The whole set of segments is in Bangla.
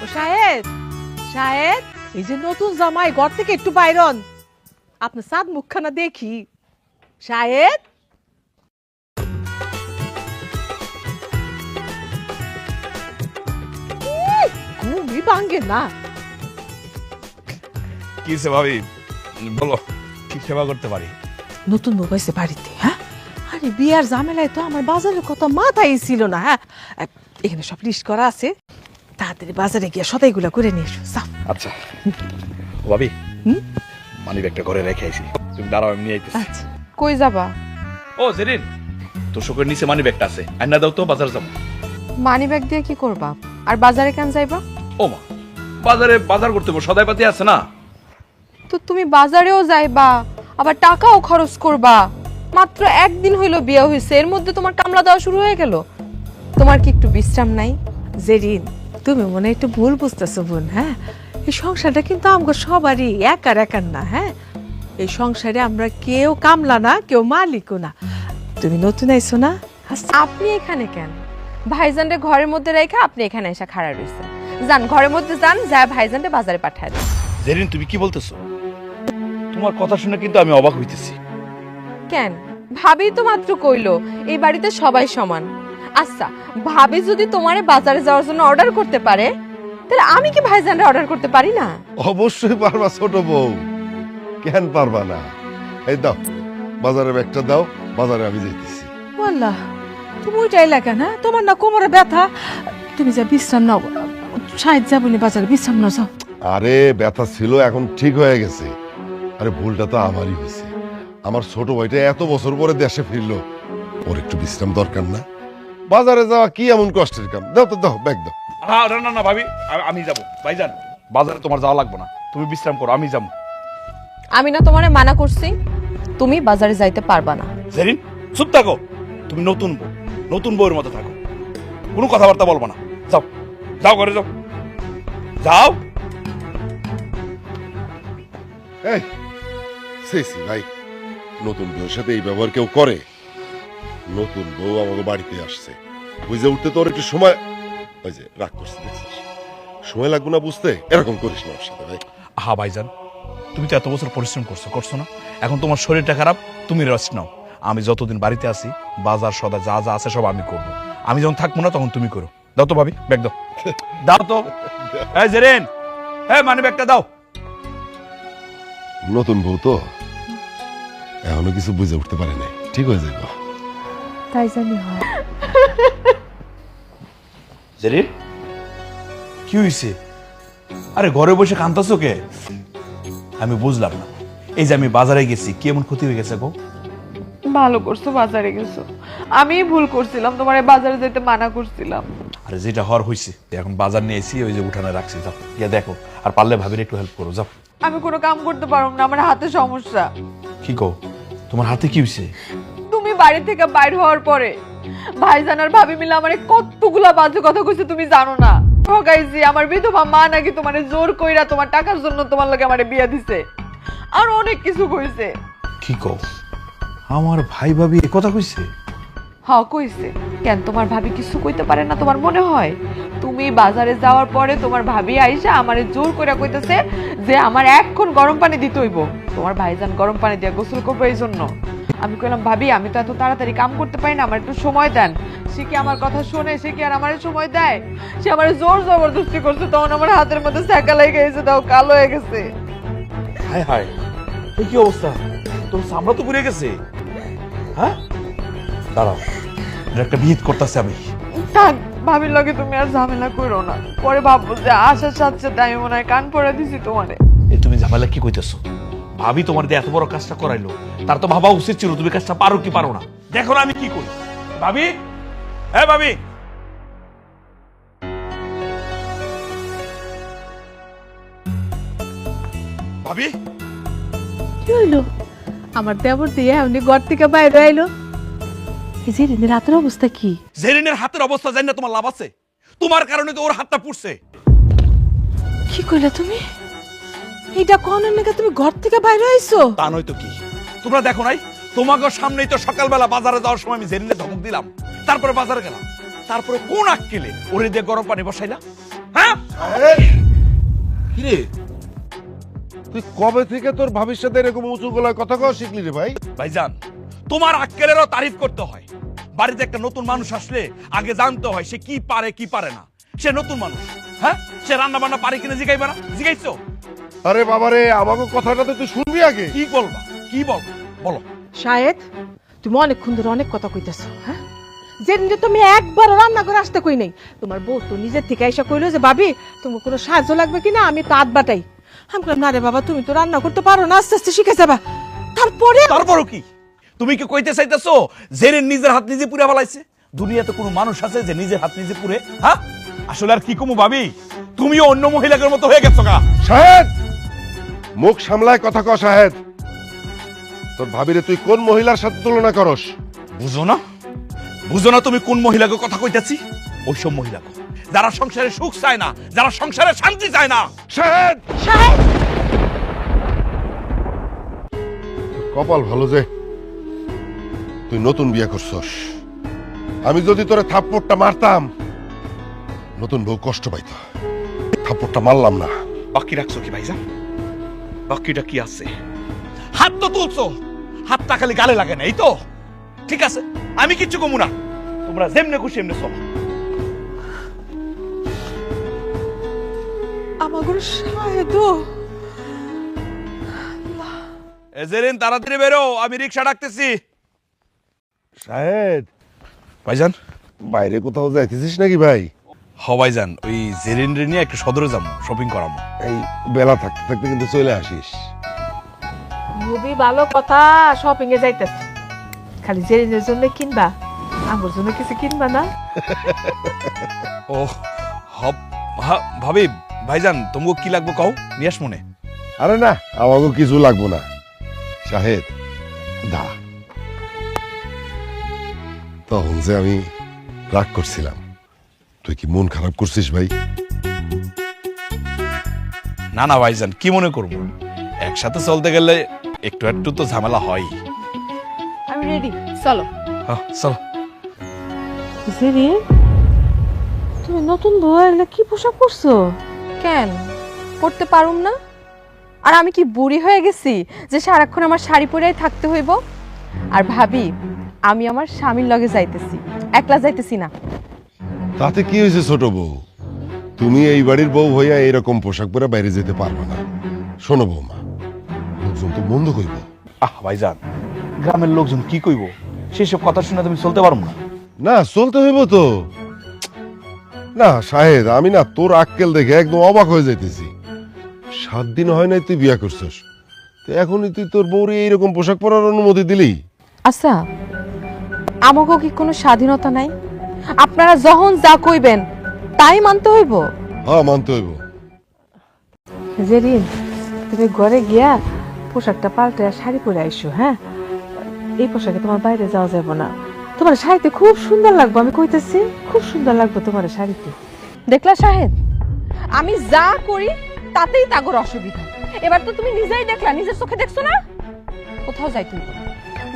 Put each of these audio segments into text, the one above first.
ও শাহেদ, শাহেদ, এই যে নতুন জামাই ঘর থেকে একটু বাইরন, আপনার সাদ মুখখানা দেখি। শাহেদ, ঘুমই ভাঙ্গে না। কি সে ভাবি, বলো কি সেবা করতে পারি? নতুন বউ পাইছে বাড়িতে, হ্যাঁ? আরে বিয়ার ঝামেলায় তো আমার বাজারের কথা মাথায় ছিল না, হ্যাঁ? এখানে সব লিস্ট করা আছে, তাড়াতাড়ি বাজারে গিয়ে সদাইগুলা করে নিয়ে এসো, যাও। আচ্ছা ও ভাবি, মানি ব্যাগটা ঘরে রেখে আইছি, তুমি দাঁড়াও আমি নিয়ে আইতেছি। আচ্ছা, কই যাবা? ও জেরিন, তোর শোকের নিচে মানি ব্যাগটা আছে, আইনা দাও তো, বাজার যাবো। মানি ব্যাগ দিয়ে কি করবা? আর বাজারে কেন যাইবা? ও মা, বাজারে বাজার করতে হবে, সদাই পাতি আছে না। তো তুমি বাজারেও যাইবা, আবার টাকাও খরচ করবা। মাত্র একদিন হইলো বিয়ে হয়েছে, এর মধ্যে তোমার কামলা দেওয়া শুরু হয়ে গেল। তোমার কি একটু বিশ্রাম নাই? জেরিন, তুমি মনে হয় একটু ভুল বুঝতেছো বোন, হ্যাঁ? এই সংসারটা কিন্তু আমাকে সবারই, একার একার না, হ্যাঁ? এই সংসারে আমরা কেউ কামলা না, কেউ মালিকও না। তুমি নতুন আইছো না? আপনি এখানে কেন? ভাইজানরে ঘরের মধ্যে রেখে আপনি এখানে এসে খাড়া রইছেন। যান ঘরের মধ্যে যান, যা ভাইজানরে বাজারে পাঠায় দেন। জেরিন, তুমি কি বলতেছো? তোমার কথা শুনে কিন্তু আমি অবাক হইতেছি। কেন? ভাবি তো মাত্র কইলো এই বাড়িতে সবাই সমান। আচ্ছা, ভাবি যদি তোমারে বাজারে যাওয়ার জন্য অর্ডার করতে পারে, তাহলে আমি কি ভাইজানরে অর্ডার করতে পারি না? অবশ্যই পারবা ছোট বউ, কেন পারবা না? এই দাও বাজারে ব্যাগটা দাও, বাজারে আমি যাইতেছি। ওয়াল্লাহ, তুমি ওইটাই লাগে না? তোমার না কোমরে ব্যথা, তুমি যা বিশ্রাম নাও, সাহেব যাবনি বাজারে, বিশ্রাম নাও, যাও। আরে ব্যথা ছিল, এখন ঠিক হয়ে গেছে। আরে ভুলটা তো আমারই হয়েছে। আমার ছোট ভাইটা এত বছর পরে দেশে ফিরলো, ওর একটু বিশ্রাম দরকার না? বাজারে যাওয়া কি এমন কষ্টের কাম? দাও তো, দাও ব্যাগ দাও। না না না ভাবি, আমি যাবো। ভাইজান, বাজারে তোমার যাওয়া লাগবে না, তুমি বিশ্রাম করো, আমি যাবো। আমি না তোমারে মানা করছি, তুমি বাজারে যাইতে পারবা না। জেরিন, চুপ থাকো। তুমি নতুন বউ, নতুন বউয়ের মতো থাকো, কোনো কথাবার্তা বলবো না। যাও যাও, ঘরে যাও, যাও। এই সে ভাই, নতুন বউয়ের সাথে এই ব্যবহার কেউ করে? নতুন বউ আমাকে বাড়িতে আসছে, বুঝে উঠতে তো ওর একটু সময়, ওই যে রাগ করছে দেখছিস, সময় লাগবে না বুঝতে? এরকম করিস না ওর সাথে ভাই। আহা ভাইজান, তুমি তো এত বছর পরিশ্রম করছো না? এখন তোমার শরীরটা খারাপ, তুমি রেস্ট নাও। আমি যতদিন বাড়িতে আছি, বাজার সদা যা যা আছে সব আমি করবো। আমি যখন থাকবো না তখন তুমি করো। দাও তো ভাবি, ব্যাগ দাও, দাও তো। এই জেরিন, হ্যাঁ মানে ব্যাগটা দাও। নতুন বউ তো এখনো কিছু বুঝে উঠতে পারে নাই, ঠিক হয়ে যাবে। তাই জানি হয়। জেরিন, কি হয়েছে? আরে ঘরে বসে কাঁদতেছো কে? আমি বুঝলাম না। এই যে আমি বাজারে গেছি, কি এমন ক্ষতি হয়ে গেছে গো? ভালো করছো বাজারে গেছো, আমি ভুল করছিলাম, তোমার বাজারে যেতে মানা করছিলাম। আরে যেটা হওয়ার হয়েছে, এখন বাজার নিয়ে এসি, ওই যে উঠানে রাখছি, যাও গিয়ে দেখো, আর পারলে ভাবির একটু হেল্প করো, যাও। আমি কোনো কাম করতে পারবো না, আমার হাতে সমস্যা। কি কো, তোমার হাতে কি হয়েছে? তুমি বাড়ি থেকে বাইর হওয়ার পরে ভাইজান আর ভাবি মিলে আমারে কতগুলা বাজে কথা কইছে তুমি জানো না। ঠকাইছি, আমার বিধবা মা নাকি তোমারে জোর কইরা তোমার টাকার জন্য তোমার লগে আমারে বিয়া দিছে, আর অনেক কিছু কইছে। কি কো, আমার ভাই ভাবি এ কথা কইছে? হ্যাঁ কইছে। কেন তোমার ভাবি কিছু কইতে পারে না তোমার মনে হয়? তুমি বাজারে যাওয়ার পরে তোমার ভাবি আইসা আমারে জোর কইরা কইতেছে যে আমার এখন গরম পানি দিতে হইব, তোমার ভাইজান গরম পানি দিয়ে গোসল করবো এই জন্য। আমি কইলাম ভাবি আমি তো এত তাড়াতাড়ি কাম করতে পারি না, আমার একটু সময় দেন। সে কি আমার কথা শোনে? সে কি আর আমার সময় দেয়? সে আমার জোর জবরদস্তি করছে, তখন আমার হাতের মধ্যে সেকা লেগে গেছে, দাও কালো হয়ে গেছে। হায় হায়, এই কি অবস্থা? তোর চামড়া তো পুড়ে গেছে। হ্যাঁ দাঁড়াও, এটা একটা বিহিত করতেছে আমি। থাক, ভাবির লগে তুমি আর ঝামেলা করো না, পরে ভাববো যে আশার সাথে সাথে আমি মনে হয় কান পড়ে দিছি তোমারে। এই তুমি ঝামেলা কি কইতেছো? ভাবি তোমার দিয়ে এত বড় কাজটা করাইলো, তার তো ভাবা উচিত ছিল তুমি কাজটা পারো কি পারো না। দেখো না আমি কি করি। ভাবি, হ্যাঁ ভাবি, ভাবি, কি হইলো? আমার দেবর দিয়ে উনি ঘর থেকে বাইরে আইলো। এই জেরিনের রাতের অবস্থা কি? জেরিনের হাতের অবস্থা জানি না তোমার লাভ আছে? তোমার কারণে তো ওর হাতটা পুড়ছে। কি কইলা তুমি? এইটা কোন নাকি তুমি ঘর থেকে বাইরে আইছো? তা নয় তো কি, তোমরা দেখো নাই? তোমাকে সামনেই তো সকালবেলা বাজারে যাওয়ার সময় আমি জেরিনে ধমক দিলাম, তারপরে বাজারে গেলাম, তারপরে কোন আক্কেলে ওরে দিয়ে গরম পানি বসাইলা? হ্যাঁ? কিরে তুই কবে থেকে তোর ভাবির সাথে এরকম উঁচু গলায় কথা কওয়া শিখলি রে ভাই? ভাইজান, তোমার আক্কেলেরও তারিফ করতে হয়। বাড়িতে একটা নতুন মানুষ আসলে আগে জানতে হয় সে কি পারে কি পারে না। সে নতুন মানুষ, হ্যাঁ, সে রান্না বান্না পারে কিনা জিগাইবা না? জিগাইছো? আরে বাবারে, আমাকে কথাটা তো তুই শুনবি আগে। কি বলবা, কি বলবা বলো। শাহেদ, তুমি অনেকক্ষণ ধরে অনেক কথা কইতেছো, হ্যাঁ? যেদিন তুমি একবার রান্না করে আসতে কই নাই, তোমার বউ তো নিজের থেকে এসে কইলো যে ভাবি তোমার কোনো সাহায্য লাগবে কিনা, আমি তো হাত বাটাই। আমি বললাম না রে বাবা, তুমি তো রান্না করতে পারো না, আস্তে আস্তে শিখে যাবা। তারপরও কি তুমি কি কইতে চাইতেছো জেরিন নিজের হাত নিজে পুড়ে ফেলাইছে? দুনিয়াতে কোনো মানুষ আছে যে নিজের হাত নিজে পুড়ে? হ্যাঁ, আসলে আর কি কমু ভাবি, তুমিও অন্য মহিলাদের মতো হয়ে গেছো গা। শাহেদ, মুখ সামলায় কথা ক। শাহেদ, তোর ভাবিরে তুই কোন মহিলার সাথে তুলনা করস? বুঝো না, বুঝো না তুমি কোন মহিলাকে কথা কইতাছি? ওইসব মহিলাকে যারা সংসারে সুখ চায় না, যারা সংসারে শান্তি চায় না। শাহেদ, শাহেদ, কপাল ভালো যে তুই নতুন বিয়ে করছস। আমি যদি তোরে থাপ্পড়টা মারতাম, নতুন বউ কষ্ট পাইত। থাপ্পড়টা মারলাম না। বাকি রাখছো কি ভাইজান? বাকিটা কি আছে? হাত তো তুলছো, হাতটা খালি গালে লাগে না, এই তো ঠিক আছে। আমি কিচ্ছু কমু না, তোমরা যেমনে খুশি এমনি চলো। আমাগো শাহেদ, জেরিন তাড়াতাড়ি বেরো, আমি রিক্সা ডাকতেছি। শাহেদ, ভাইজান, বাইরে কোথাও যাইতেছিস নাকি ভাই? হ ভাইজান, ওই জেরিন রে নিয়ে একটু সদরে যাবো, শপিং করাবো। এই বেলা থাকতে থাকতে কিন্তু চলে আসিস। খুবই ভালো কথা, শপিং এ যাইতেছ। খালি জেরিনের জন্য কিনবা, আমার জন্য কিছু কিনবা না? ও ভাবি, ভাইজান তোমাকে কি লাগবে কও, নিয়ে আস মনে। আরে না, আমাকে কিছু লাগবো না। শাহেদ, দা, তখন যে আমি রাগ করছিলাম, তুই কি মন খারাপ করছিস ভাই? না না ভাইজান, কি মনে করবো, একসাথে চলতে গেলে একটু একটু তো ঝামেলা হয়। আমি রেডি, চলো। চলো। জেরিন, তুমি নতুন বউ এলে কি পোশাক পরছো? কেন পড়তে পারুম না? আর আমি কি বুড়ি হয়ে গেছি যে সারাক্ষণ আমার শাড়ি পরেই থাকতে হইব? আর ভাবি, আমি আমার স্বামীর লগে যাইতেছি, একলা যাইতেছি না। তাতে কি হয়েছে ছোট বউ? তুমি এই বাড়ির বউ হইয়া এরকম পোশাক পরে বাইরে যেতে পারবে না। শোনো বৌমা, লোকজন তো বন্ধ কইব। ভাইজান, গ্রামের লোকজন কি কইব, সেসব কথা শুনে তুমি চলতে পারো না। না, চলতে হইব তো। না শাহেদ, আমি না তোর আক্কেল দেখে একদম অবাক হয়ে যাইতেছি। 7 দিন হয় নাই তুই বিয়া করছস, তো এখনই তুই তোর বউরে এইরকম পোশাক পরার অনুমতি দিলি? আচ্ছা, আমাকেও কি কোনো স্বাধীনতা নাই? আপনারা যখন যা কইবেন তাই মানতে হইব? হ্যাঁ, মানতে হইব। জেরিন, তুমি ঘরে গিয়া পোশাকটা পাল্টে শাড়ি পরে আইসো, হ্যাঁ? এই পোশাকে তোমার বাইরে যাওয়া যাবে না। তোমার শাড়িতে খুব সুন্দর লাগবে, আমি কইতেছি, খুব সুন্দর লাগবে তোমার শাড়িতে। দেখলা শাহেদ, আমি যা করি তাতেই তাগর অসুবিধা। এবার তো তুমি নিজেই দেখলা, নিজের চোখে দেখছো না? কোথাও যাই তুমি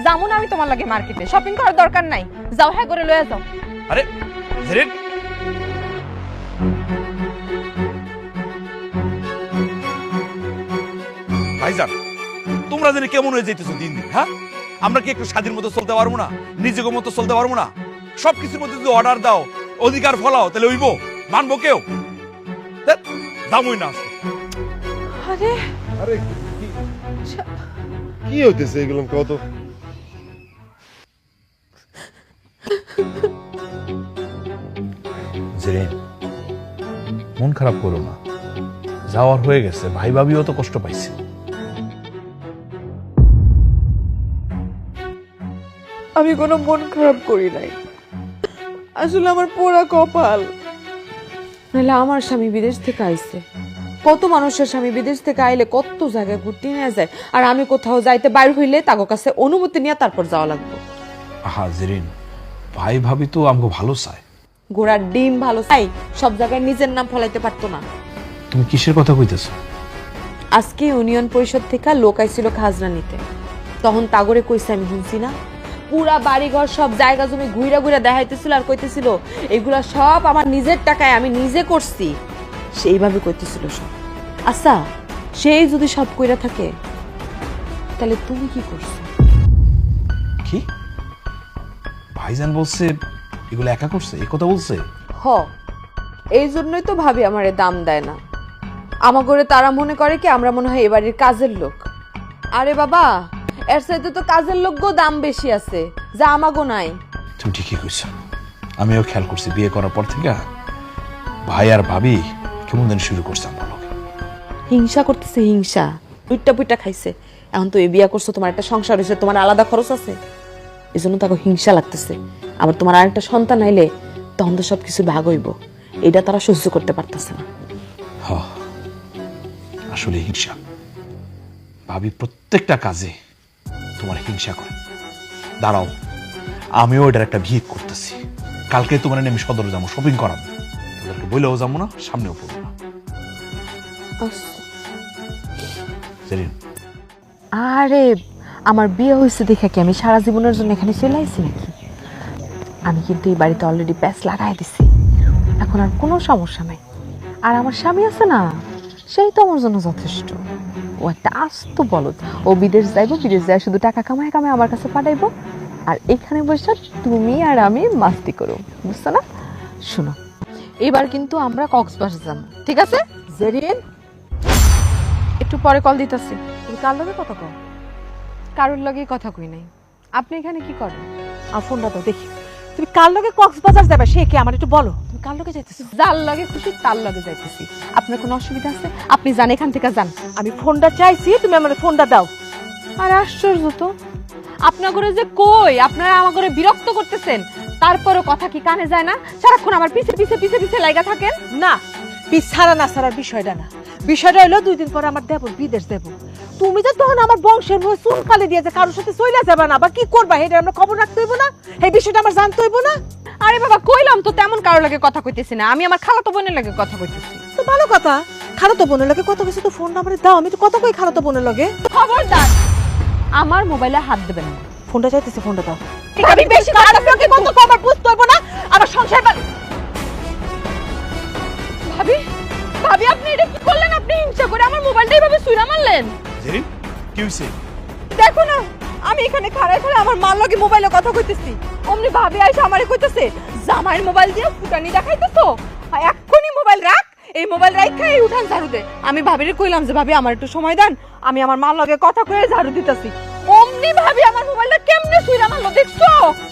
যাবো না, আমি তোমার লাগে মার্কেটে শপিং করার দরকার নাই। যাও, হ্যাঁ করে লয়ে যাও। আরে জেরিন, ভাইজান, তোমরা জানি কেমন হয়ে যাইতেছো দিন দিন। হ্যাঁ, আমরা কি একটু স্বাধীন মতো চলতে পারবো না? নিজেকে মতো চলতে পারবো না? সবকিছুর মধ্যে যদি অর্ডার দাও, অধিকার ফলাও, তাহলে হইব? মানবো কেউ? দামই না। আরে আরে কি হইতেছে এগুলো কত? জেরিন, মন খারাপ করো না, যাওয়ার হয়ে গেছে। ভাই ভাবিও তো কষ্ট পাইছে। আমি কোনো মন খারাপ করি নাই, আসলে আমার পোড়া কপাল। নাহলে আমার স্বামী বিদেশ থেকে আইছে। কত মানুষের স্বামী বিদেশ থেকে আইলে কত জায়গায় ঘুরতে নিয়ে যায়, আর আমি কোথাও যাইতে বাইর হইলে তাগো কাছে অনুমতি নিয়ে তারপর যাওয়া লাগবে। জেরিন, ভাই ভাবি তো আমাকে ভালো চায়। ঘোড়ার ডিম ভালো চাই, সব জায়গায় নিজের নাম ফলাইতে পারতো না। তুমি কিসের কথা কইতেছো? আজকে ইউনিয়ন পরিষদ থেকে লোক আইছিল খাজনা নিতে, তখন তাগরে কইছে আমি শুনছি না, পুরা বাড়িঘর সব জায়গা জমি ঘুরা ঘুরা দেখাইতেছিল আর কইতেছিল এগুলা সব আমার নিজের টাকায় আমি নিজে করছি। সেইভাবে করতেছিল সব। আচ্ছা, সেই যদি সব কইরা থাকে তাহলে তুমি কি করছো? কি ভাইজান বলছে এগুলো একা করছে, এই কথা বলছে? হ, এই জন্যই তো ভাবি আমারে দাম দেয় না। আমাগরে তারা মনে করে কি আমরা মনে হয় এবাড়ির কাজের লোক। আরে বাবা, এর সাথে তো কাজের লোকগো দাম বেশি আছে, যা আমাগো নাই। তুমি ঠিকই কইছো, আমিও খেয়াল করছি বিয়ে করার পর থেকে ভাই আর ভাবি কেমন দিন শুরু করছে আমার লগে। হিংসা করতেছে, হিংসা পুইটা পুইটা খাইছে। এখন তো এই বিয়া করছো, তোমার একটা সংসার হয়েছে, তোমার আলাদা খরচ আছে, এই জন্য তাকে হিংসা লাগতেছে। আবার তোমার আরেকটা সন্তান আইলে তখন তো সবকিছু ভাগ হইব, এটা তারা সহ্য করতে পারতেছে না। হ, আসলে হিংসা। ভাবি প্রত্যেকটা কাজে তোমার হিংসা করে। দাঁড়াও, আমিও এটার একটা ভিড় করতেছি। কালকে তোমার আমি সদরে যাবো, শপিং করাবো। ওদেরকে বলেও যাবো না, সামনেও পড়বো না। সেরিন, আরে আমার বিয়ে হয়েছে দেখে কি আমি সারা জীবনের জন্য এখানে চলে আইছি নাকি? আমি কিন্তু এই বাড়িতে অলরেডি প্যাচ লাগাই দিছি, এখন আর কোনো সমস্যা নাই। আর আমার স্বামী আছে না, সেই তো আমার জন্য যথেষ্ট। ও একটা আস্ত বলদ, ও বিদেশ যাইবো, বিদেশ যায় শুধু টাকা কামায় কামায় আমার কাছে পাঠাইবো, আর এখানে বসে তুমি আর আমি মাস্তি করো, বুঝছো না? শোনো, এবার কিন্তু আমরা কক্সবাজার যাবো, ঠিক আছে? জেরিন, একটু পরে কল দিতেছি। তুমি কার লগে কথা কও? কারোর লগেই কথা কই নাই। আপনি এখানে কি করেন? আর ফোনটা তো দেখি। তুমি কার লগে কক্সবাজার যাবে সে কি আমার একটু বলো। তুমি কার লগে যাইতেছো? যার লগে খুশি তার লগে যাইতেছি। আপনার কোনো অসুবিধা আছে? আপনি যান, এখান থেকে যান। আমি ফোনটা চাইছি, তুমি আমার ফোনটা দাও। আর আশ্চর্য তো, আপনার ঘরে যে কই, আপনারা আমার ঘরে বিরক্ত করতেছেন, তারপরও কথা কি কানে যায় না? সারাক্ষণ আমার পিছে পিছে পিছে পিছে লাগা থাকেন। না, পিছাড়া না ছাড়ার বিষয়টা না। বিষয়টা হলো 2 দিন পরে আমার দেবর বিদেশ দেব। তুমি যে তখন আমার বংশের হয়ে চুন কালি দিয়ে যে কারোর সাথে চইলা যাবে না, বা কি করবা এটা আমরা খবর রাখতে হইব না? এই বিষয়টা আমার জানতে হইব না? আরে বাবা, কইলাম তো তেমন কারোর লগে কথা কইতেছি না, আমি আমার খালাতো বোনের লগে কথা কইতেছি। তো ভালো কথা, খালাতো বোনের লগে কত কিছু, তো ফোন নাম্বার দাও, আমি তো কত কই খালাতো বোনের লগে। খবরদার আমার মোবাইলে হাত দেবেন না। ফোনটা চাইতেছি, ফোনটা দাও। আমি বেশি কথা আপনাকে কত কবার বুঝতে হইব না? আমার সংসার ভাবি, ভাবি আপনি এটা কি করলেন? আপনি হিংসা করে আমার মোবাইলটা এইভাবে ছুঁড়া মারলেন। সেরিন, কি হইছে? দেখো না, আমি এখানে খাড়ায় খাড়ায় আমার মার লগে মোবাইলে কথা কইতেছি, অমনি ভাবি আইসা আমারে কইতেছে জামাইয়ের মোবাইল দিয়ে ফুটানি দেখাইতেছো, এক্ষুনি মোবাইল রাখ, এই মোবাইল রাখা এই উঠান ঝাড়ু দে। আমি ভাবিরে কইলাম যে ভাবি আমার একটু সময় দেন, আমি আমার মার লগে কথা কয়ে ঝাড়ু দিতেছি। অমনি ভাবি আমার মোবাইলটা কেমনে ছুঁড়া মারলো, দেখছো?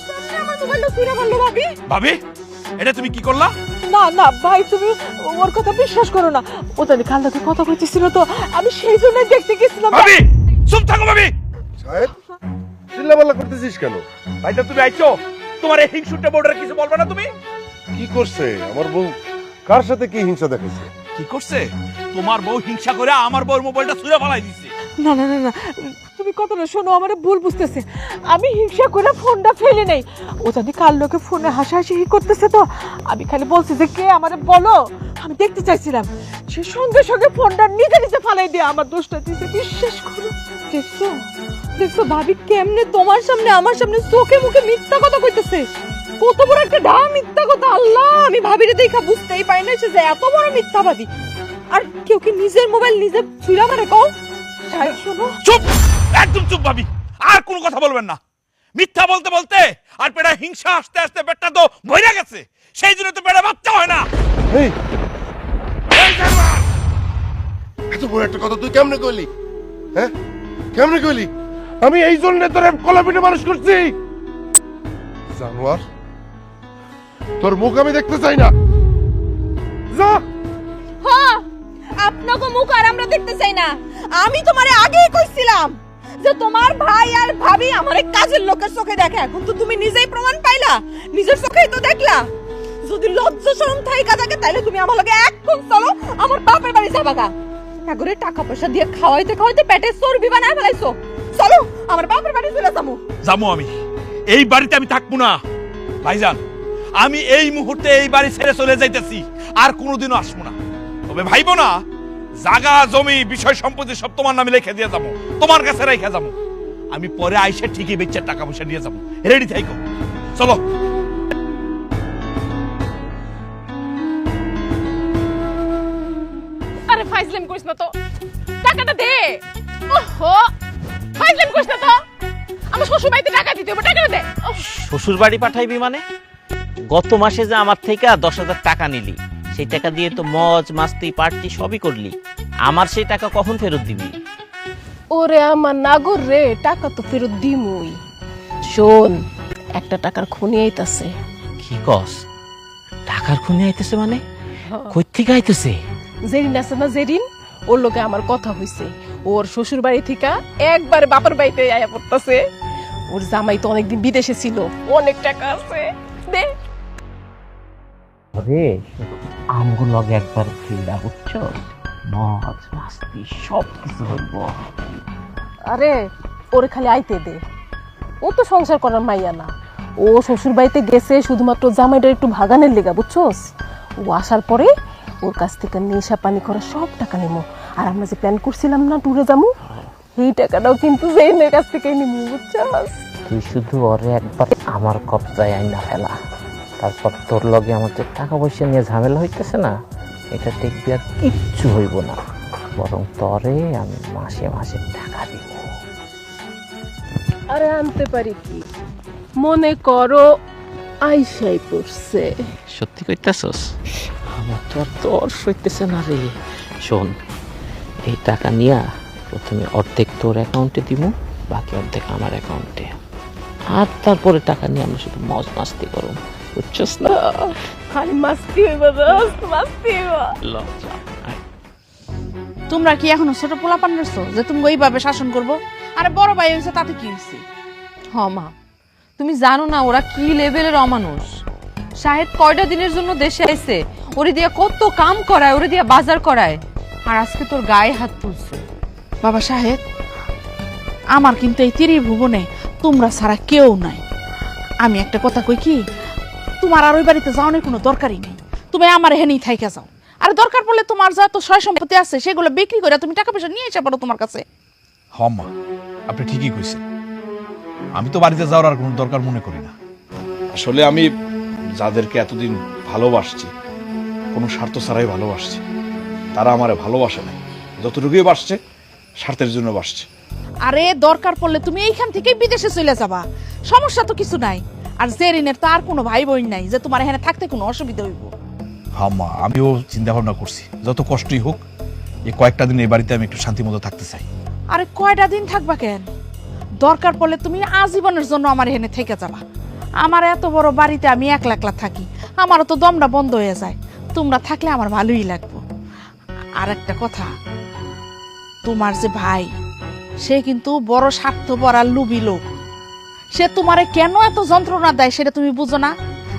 কেমনে আমার মোবাইলটা ছুঁড়া মারলো ভাবি। ভাবি, এটা তুমি কি করলা? না না ভাই, তুমি ওর কথা বিশ্বাস করো না। ও জানি কার লগে কথা কইতেছিল, তো আমি সেই জন্য দেখতে গেছিলাম। ভাবি, চুপ থাকো ভাবি। সাহেব, চিল্লাপাল্লা করতেছিস কেন? ভাইজান তুমি আইছো, তোমার এই হিংসুটে বোর্ডের কিছু বলবে না তুমি? কি করছে আমার বউ? কার সাথে কি হিংসা দেখাইছে? কি করছে? তোমার বউ হিংসা করে আমার বউর মোবাইলটা ছুঁড়ে ফেলাই দিছে। না না না না, তুমি কথাটা শোনো, আমার ভুল বুঝতেছে। আমি হিংসা করে ফোনটা ফেলে নেই। ও জানি কার লোকে ফোনে হাসাহাসি করতেছে, তো আমি খালি বলছি যে কে আমারে বলো, আমি দেখতে চাইছিলাম। সে সঙ্গে সঙ্গে ফোনটা নিজে নিজে ফালাই দিয়ে আমার দোষটা দিতে, বিশ্বাস করো। দেখছো, দেখছো ভাবি কেমনে তোমার সামনে আমার সামনে চোখে মুখে মিথ্যা কথা কইতেছে। কত বড় একটা ডা মিথ্যা কথা! আল্লাহ, আমি ভাবিরে দেখা বুঝতেই পারি না সে যে এত বড় মিথ্যাবাদী। আর কেউ কি নিজের মোবাইল নিজে ছুঁড়া মারে কও? শোনো, চুপ, একদম চুপ ভাবি, আর কোনো কথা বলবেন না। মিথ্যা বলতে বলতে আর পেটে হিংসা আসতে আসতে পেটটা তো ভইরা গেছে, সেই জন্য তো পেটে বাচ্চা হয় না। এই, এত বড় একটা কথা তুই কেমনে কইলি? হ্যাঁ, কেমনে কইলি? আমি এই জন্য তোর কলাপিনে মানুষ করছি। জানোয়ার, তোর মুখ আমি দেখতে চাই না। যা। হ্যাঁ, আপনাকে মুখ আর আমরা দেখতে চাই না। আমি তোমারে আগেই কইছিলাম যে তোমার ভাই আর ভাবি আমারে কাজের লোকের চোখে দেখে। এখন তো তুমি নিজেই প্রমাণ পাইলা, নিজের চোখেই তো দেখলা। যদি লজ্জা শরম থাইকা থাকে তাহলে তুমি আমার লগে এখন চলো, আমার বাপের বাড়ি যাবাগা। এগরে টাকা পয়সা দিয়ে খাওয়াইতে খাওয়াইতে পেটে চর্বি বানায় ফেলাইছো। চলো আমার বাপের বাড়ি চলে যাবো। যাবো আমি, এই বাড়িতে আমি থাকবো না। ভাইজান, আমি এই মুহূর্তে এই বাড়ি ছেড়ে চলে যাইতেছি, আর কোনোদিনও আসবো না। তবে ভাইবো না, জায়গা জমি বিষয় সম্পত্তি সব তোমার নামে লিখে দিয়ে যাবো, তোমার কাছে রেখে যাবো। আমি পরে আইসে ঠিকই বেচে টাকা পয়সা নিয়ে যাবো। রেডি থাইকো, চলো। ফাইজলাম করিস না তো, টাকাটা দে। ওহো, ফাইজলাম করিস না তো, আমার শ্বশুর বাড়িতে টাকা দিতে হবে, টাকাটা দে। শ্বশুর বাড়ি পাঠাইবি মানে? গত মাসে যে আমার থেকে 10,000 টাকা নিলি, সেই টাকা দিয়ে তো মজ মাস্তি পার্টি সবই করলি। আমার সেই টাকা কখন ফেরত দিবি? ওরে আমার নাগর রে, টাকা তো ফেরত দিমুই। শোন, একটা টাকার খুনি আইতাছে। কি কস? টাকার খুনি আইতেছে মানে? কই থেকে আইতেছে? জেরিন আছে না, জেরিন, ওর লোকে আমার কথা হইছে। ওর শ্বশুর বাড়ি থেকে একবারে বাপের বাড়িতে আয়া পড়তাছে। ওর জামাই তো অনেকদিন বিদেশে ছিল, অনেক টাকা আছে, দে। রে আমগুলো লগে একবার ফিরা, বুঝছো? মজ মাস্তি সব কিছু হইব। আরে ওরে খালি আইতে দে, ও তো সংসার করার মাইয়া না। ও শ্বশুর বাড়িতে গেছে শুধুমাত্র জামাইটার একটু ভাগানের লেগা, বুঝছোস? ও আসার পরে ওর কাছ থেকে নেশা পানি করা সব টাকা নিমো। আর আমরা যে প্ল্যান করছিলাম না ট্যুরে যাবো, এই টাকাটাও কিন্তু জেনের কাছ থেকে নিমো, বুঝছস? তুই শুধু ওরে একবার আমার কবজায় আইনা ফেলা, তারপর তোর লগে আমার যে টাকা পয়সা নিয়ে ঝামেলা হইতেছে না, এটা দেখবি আর কিচ্ছু হইব না। বরং তরে আমি মাসে মাসে টাকা দিব। আরে আনতে পারি কি, মনে করো আইসাই পড়ছে। সত্যি কইতাছস? আমার তো আর তোর সইতেছে না রে। শোন, এই টাকা নিয়া প্রথমে অর্ধেক তোর অ্যাকাউন্টে দিব, বাকি অর্ধেক আমার অ্যাকাউন্টে। আর তারপরে টাকা নিয়ে আমরা শুধু মজ মাস্তি করব, বুঝছস না? খালি মাস্তি হইবা, দোস্ত, মাস্তি হইবা। লজ্জা। তোমরা কি এখনো ছোট পোলাপান রয়েছো যে তুমি ওইভাবে শাসন করবো? আরে বড় ভাই হয়েছে, তাতে কি হয়েছে? হ মা, তুমি জানো না ওরা কি লেভেলের অমানুষ। শাহেদ কয়টা দিনের জন্য দেশে আইছে, ওরে দিয়া কত কাম করায়, ওরে দিয়া বাজার করায়, আর আজকে তোর গায়ে হাত তুলছে। বাবা সাহেব, আমার কিন্তু এই ত্রিভুবনে তোমরা ছাড়া কেউ নাই। আমি একটা কথা কই কি, তোমার আর ওই বাড়িতে যাওয়ানোর কোনো দরকারই নেই। তুমি আমার হেনেই থাইকা যাও। আর দরকার পড়লে তোমার যা তো সয় সম্পত্তি আছে সেগুলো বিক্রি করে তুমি টাকা পয়সা নিয়ে এসে পারো তোমার কাছে। মা, আপনি ঠিকই কইছেন। আমি তো বাড়িতে যাওয়ার আর কোনো দরকার মনে করি না। আসলে আমি যাদেরকে এতদিন ভালোবাসছি, কোনো স্বার্থ ছাড়াই ভালোবাসছি, তারা আমারে ভালোবাসে নাই। যতটুকুই বাসছে স্বার্থের জন্য বাসছে। আরে দরকার পড়লে তুমি এইখান থেকে বিদেশে চলে যাবা, সমস্যা তো কিছু নাই। আর জেরিনের তো আর কোনো ভাই বোন নাই যে তোমার এখানে থাকতে কোনো অসুবিধা হইব। মা, আমিও চিন্তা ভাবনা করছি, যত কষ্টই হোক এই কয়েকটা দিন এই বাড়িতে আমি একটু শান্তি মতো থাকতে চাই। আরে কয়টা দিন থাকবা কেন? দরকার পড়লে তুমি আজীবনের জন্য আমার এখানে থেকে যাবা। আমার এত বড় বাড়িতে আমি একলা একলা থাকি, আমারও তো দমটা বন্ধ হয়ে যায়। তোমরা থাকলে আমার ভালোই লাগবে। আর একটা কথা, তোমার যে ভাই, সে কিন্তু বড় স্বার্থপর আর লুবি লোক। সে তোমারে কেন এত যন্ত্রণা দেয় সেটা তুমি বুঝো না?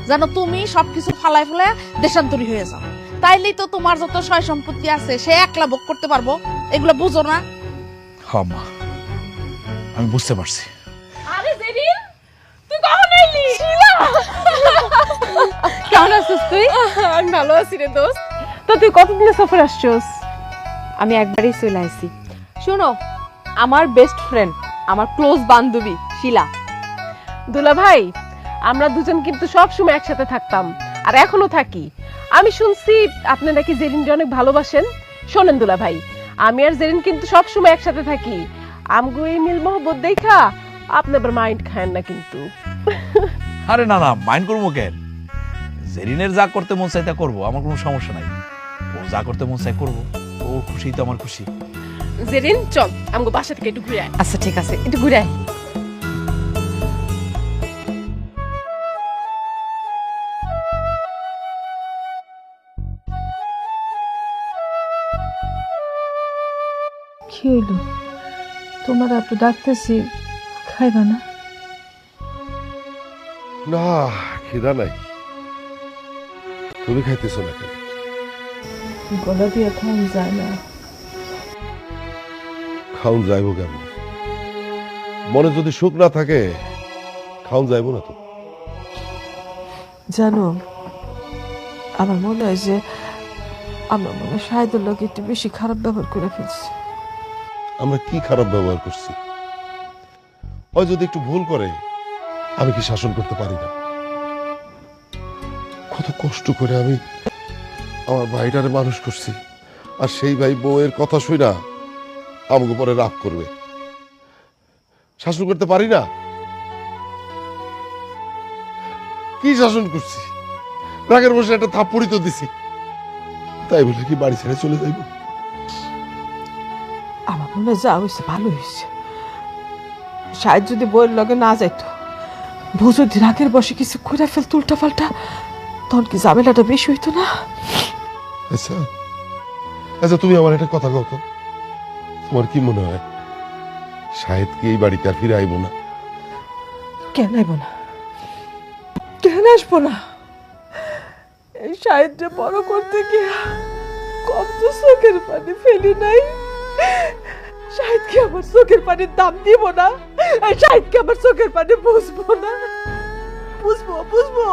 জানো, তুমি সবকিছু ফালাই ফেলায় দেশান্তরী হয়ে যাও, তাইলেই তো তোমার যত সয় সম্পত্তি আছে সে একলা ভোগ করতে পারবো। এগুলো বুঝো না? মা, আমি বুঝতে পারছি। আরে জেরিন, তুই কখন এলি? কেমন আছিস তুই? আমি ভালো আছি রে দোস্ত। তো তুই কতদিনে সফর আসছস? আমি একবারই চলে আসছি। শোনো, আমার বেস্ট ফ্রেন্ড, আমার ক্লোজ বান্ধবী শিলা। দুলা ভাই, আমরা দুজন কিন্তু সব সময় একসাথে থাকতাম, আর এখনো থাকি। আমি শুনছি আপনি নাকি জেরিনকে অনেক ভালোবাসেন। শোনেন দুলা ভাই, আমি আর জেরিন কিন্তু সব সময় একসাথে থাকি। আমগো এই মিল মহব্বত দেখা আপনি আবার মাইন্ড খায়েন না কিন্তু। আরে না না, মাইন্ড করবো কেন? জেরিনের যা করতে মন চাই তা করবো, আমার কোনো সমস্যা নাই। ও যা করতে মন চাই করবো, ও খুশি তো আমার খুশি। জেরিন চল, আমগো বাসা থেকে একটু ঘুরে আয়। আচ্ছা ঠিক আছে, একটু ঘুরে আয়। কি হইল? তোমার এত ডাকতেছি, খাইবা না? না, খিদা নাই। তুমি খাইতেছো না কেন? গলা দিয়ে খাওয়া যায় না। খাউন যাইব কেমন? মনে যদি সুখ না থাকে খাউন যাইব না তো। জানো, আমার মনে হয় যে আমরা মনে হয় শাহেদের লোক একটু বেশি খারাপ ব্যবহার করে ফেলছি। আমরা কি খারাপ ব্যবহার করছি? হয় যদি একটু ভুল করে, আমি কি শাসন করতে পারি না? কত কষ্ট করে আমি আমার ভাইটারে মানুষ করছি, আর সেই ভাই বউয়ের কথা শুই না আমাকে পরে রাগ করবে। শাসন করতে পারি না? কি শাসন করছি? রাগের বসে একটা থাপ্পড়ই তো দিছি, তাই বলে কি বাড়ি ছেড়ে চলে যাইব? আমার মনে হয় যা হয়েছে ভালো হয়েছে। সাহেব যদি বইয়ের লগে না যাইতো, বউ যদি রাগের বসে কিছু করে ফেলতো উল্টা পাল্টা, তখন কি ঝামেলাটা বেশি হইতো না? আচ্ছা আচ্ছা, তুমি আমার একটা কথা কত, তোমার কি মনে হয় শাহেদ কি এই বাড়িতে আর ফিরে আইব না? কেন আইব না? কেন আসবো না? এই সাহেবটা বড় করতে গিয়ে কম তো চোখের পানি ফেলি নাই। শাহেদকে আমার চোখের পানির দাম দিব না? শাহেদকে আমার চোখের পানি বুঝবো না? বুঝবো বুঝবো,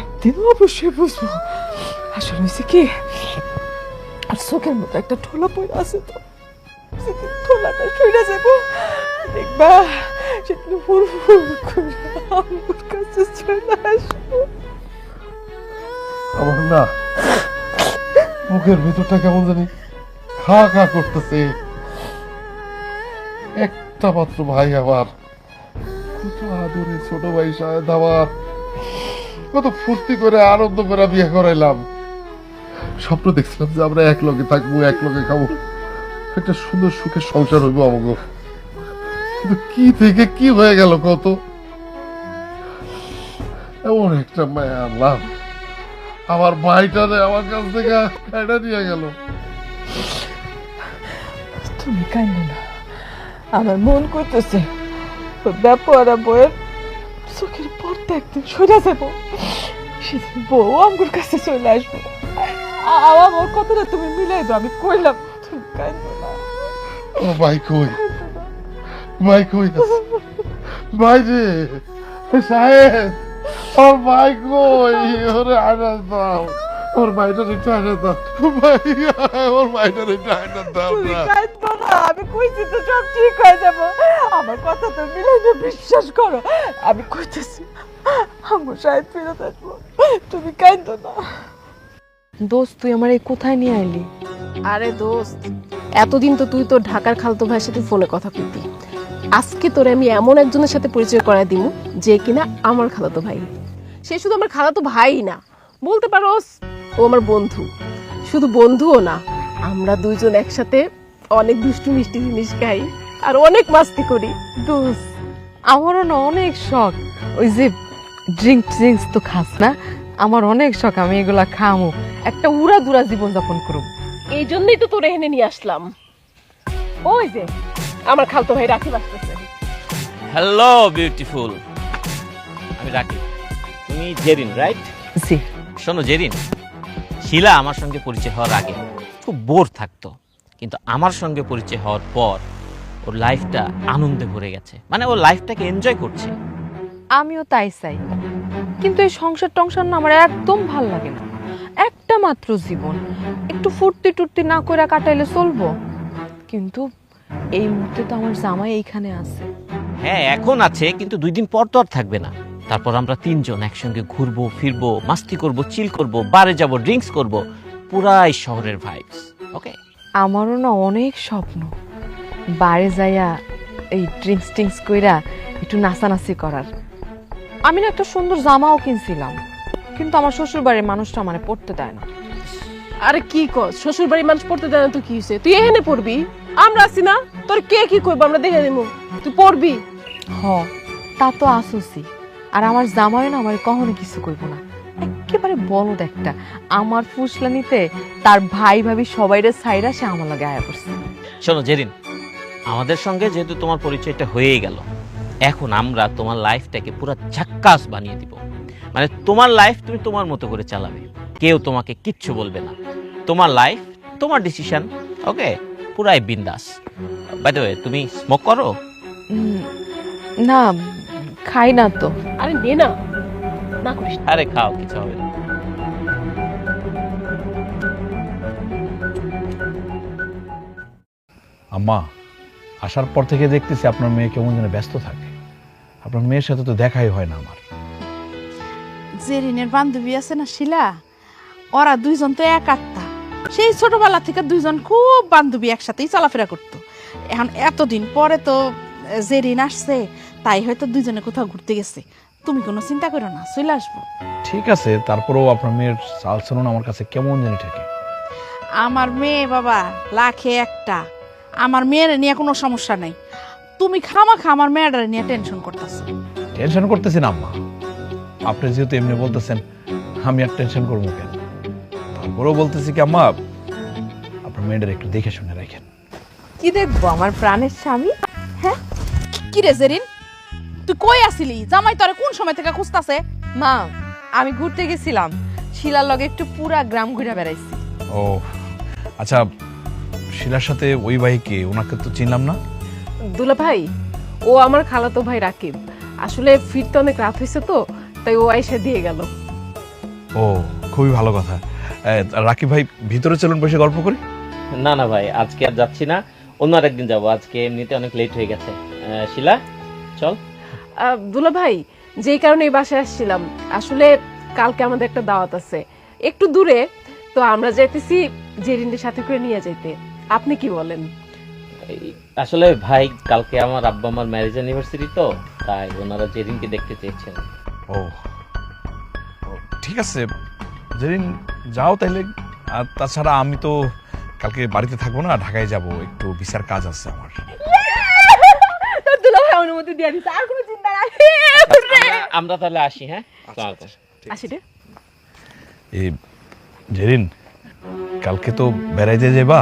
একদিন অবশ্যই বুঝবো। আসলে হয়েছে কি, আর চোখের মতো একটা ঠোলা পড়ে আছে, তো সেদিন ঠোলাটা সইরা যাবো, দেখবা সেদিন ফুল ফুল করে আমার কাছে চলে আসবো। আমার না মুখের ভিতরটা কেমন জানি খা খা করতেছে। একটা মাত্র ভাই আমার, কত আদরে ছোট ভাই শাহেদ আমার, কত ফুর্তি করে আনন্দ করে বিয়ে করাইলাম। স্বপ্ন দেখছিলাম যে আমরা এক লগে থাকবো, এক লগে খাবো, একটা সুন্দর সুখের সংসার হইব আমাকে। কিন্তু কি থেকে কি হয়ে গেল কত, এমন একটা মায়া আনলাম, আমার ভাইটারে আমার কাছ থেকে কাইটা নিয়ে গেল। তুমি কাইন্দ না, আমার মন করতেছে ব্যাপারা বইয়ের চোখের পর্দা একদিন সরে যাবো, সেদিন বউ আমার কাছে চলে আসবো। আমার কথাটা তুমি মিলাই দাও, আমি কইলাম। তুমি কাইন্দ না। ও ভাই কই, ভাই কই আছে? ভাই রে সাহেব, ওর ভাই কই? ওরে আনা দাও, ওর ভাইটা একটু আনা দাও ভাই, ওর ভাইটা একটু আনা দাও তুমি না। কাইন্দ না, আমি কইছি তো সব ঠিক হয়ে যাবো। আমার কথা তো মিলাই না, বিশ্বাস করো। আমি কইতেছি আমার সাহেব ফেরত আসবো, তুমি কাইন্দ না। দোস্ত, তুই আমার এই কোথায় নিয়ে আইলি? আরে দোস্ত, এতদিন তো তুই তোর ঢাকার খালতো ভাইয়ের সাথে ফোনে কথা কইতি, আজকে তোরে আমি এমন একজনের সাথে পরিচয় করায় দিব যে কিনা আমার খালাতো ভাই। সে শুধু আমার খালাতো ভাই না, বলতে পারোস ও আমার বন্ধু। শুধু বন্ধুও না, আমরা দুইজন একসাথে অনেক দুষ্টু মিষ্টি জিনিস খাই আর অনেক মাস্তি করি। দোস্ত, আমারও না অনেক শখ, ওই যে ড্রিঙ্কস তো খাস না, আমার অনেক শখ আমি এগুলা খামু, একটা উড়া দুরা জীবনযাপন করব। এই জন্যই তো তোরে এনে নিয়ে আসলাম। ওই যে আমার খালতো ভাই রাখি আসতেছে। হ্যালো বিউটিফুল, আমি রাকিব, তুমি জেরিন রাইট? জি। শোনো জেরিন, শিলা আমার সঙ্গে পরিচয় হওয়ার আগে খুব বোর থাকতো, কিন্তু আমার সঙ্গে পরিচয় হওয়ার পর ওর লাইফটা আনন্দে ভরে গেছে, মানে ওর লাইফটাকে এনজয় করছে। আমিও তাই চাই, কিন্তু এই সংসার টংসার না আমার একদম ভাল লাগে না। একটা মাত্র জীবন, একটু ফুর্তি টুর্তি না করে কাটাইলে চলবো, কিন্তু এই মুহূর্তে তো আমার জামাই এইখানে আছে। হ্যাঁ এখন আছে, কিন্তু 2 দিন পর তো আর থাকবে না। তারপর আমরা 3 জন একসঙ্গে ঘুরবো ফিরবো, মাস্তি করব, চিল করব, বারে যাব, ড্রিঙ্কস করব, পুরাই শহরের ভাইবস। ওকে? আমারও না অনেক স্বপ্ন বারে যাইয়া এই ড্রিঙ্কস কইরা একটু নাচানাচি করার। আমি না একটা সুন্দর জামাও কিনছিলাম, কিন্তু আমার শ্বশুর বাড়ির মানুষটা মানে পড়তে দেয় না। আরে কি কস, শ্বশুর বাড়ির মানুষ পড়তে দেয় না তো কি হয়েছে? তুই এখানে পড়বি, আমরা আছি না, তোর কে কি করবো আমরা দেখে নেবো, তুই পড়বি। হ, তা তো আসুসি, আর আমার জামাই না আমার কখনো কিছু করবো না, একেবারে বলদ একটা। আমার ফুসলানিতে তার ভাই ভাবি সবাইরে সাইরা সে আমার লগে আয়া করছে। শোনো জেরিন, আমাদের সঙ্গে যেহেতু তোমার পরিচয়টা হয়েই গেল, এখন আমরা তোমার লাইফটাকে পুরো ঝাক্কাস বানিয়ে দিব। মানে তোমার লাইফ তুমি তোমার মতো করে চালাবে, কেউ তোমাকে কিচ্ছু বলবে না, তোমার লাইফ তোমার ডিসিশন। ওকে? পুরাই বিন্দাস। বাই দ্য ওয়ে, তুমি স্মোক করো? না, খাই না তো। আরে নে না, না করিস না। আরে খাও, কিছু হবে না। আম্মা, আসার পর থেকে দেখতেছি আপনার মেয়ে কেমন যেন ব্যস্ত থাকে। আপনার মেয়ের সাথে তো দেখাই হয় না আমার। জেরিনের বান্ধবী আছে না শিলা, ওরা দুইজন তো এক আত্মা, সেই ছোটবেলা থেকে দুইজন খুব বান্ধবী একসাথেই চলাফেরা করতো। এখন এতদিন পরে তো জেরিন আসছে, তাই হয়তো দুইজনে কোথাও ঘুরতে গেছে। তুমি কোনো চিন্তা করো না, চলে আসবো। ঠিক আছে, তারপরেও আপনার মেয়ের চালচলন আমার কাছে কেমন জানি থাকে। আমার মেয়ে বাবা লাখে একটা, আমার মেয়ের নিয়ে কোনো সমস্যা নাই। তুমি খামাখা আমার মেয়েটার নিয়ে টেনশন করতেছো। টেনশন করতেছি না আম্মা, আপনি যেহেতু এমনি বলতেছেন আমি আর টেনশন করবো কেন। তারপরেও বলতেছি কি আম্মা, আপনার মেয়েটার একটু দেখে শুনে রাখেন। কি দেখবো আমার প্রাণের স্বামী? হ্যাঁ, কি রে জেরিন, তুই কই আসিলি? জামাই তোরে কোন সময় থেকে খুঁজতাছে? মা আমি ঘুরতে গেছিলাম, শিলার লগে একটু পুরা গ্রাম ঘুরে বেড়াইছি। ও আচ্ছা, শিলার সাথে ওই ভাই কে? ওনাকে তো চিনলাম না। দুলা ভাই, ও আমার খালাতো ভাই রাকিব। আসলে ফিরতে অনেক রাত হয়েছে তো, তাই ও আইসা দিয়ে গেল। ও খুবই ভালো কথা। রাকিব ভাই ভিতরে চলুন, বসে গল্প করি। না না ভাই, আজকে আর যাচ্ছি না, অন্য আর একদিন যাবো। আজকে এমনিতে অনেক লেট হয়ে গেছে। শিলা চল। দুলা ভাই, যেই কারণে এই বাসায় আসছিলাম, আসলে কালকে আমাদের একটা দাওয়াত আছে একটু দূরে, তো আমরা যাইতেছি জেরিনের সাথে করে নিয়ে যাইতে। আপনি কি বলেন? আসলে ভাই, কালকে আমার আব্বা আমার ম্যারেজ অ্যানিভার্সারি তো, তাই ওনারা জেরিনকে দেখতে চেয়েছেন। ও ঠিক আছে, যেদিন যাও তাইলে। আর তাছাড়া আমি তো কালকে বাড়িতে থাকবো না, ঢাকায় যাব, একটু ভিসার কাজ আছে আমার। দুলা ভাই অনুমতি দিয়ে দিছে, আর কোনো চিন্তা নাই। আমরা তাহলে আসি। হ্যাঁ, আসি রে। এই জেরিন, কালকে তো বেড়াইতে যাবা,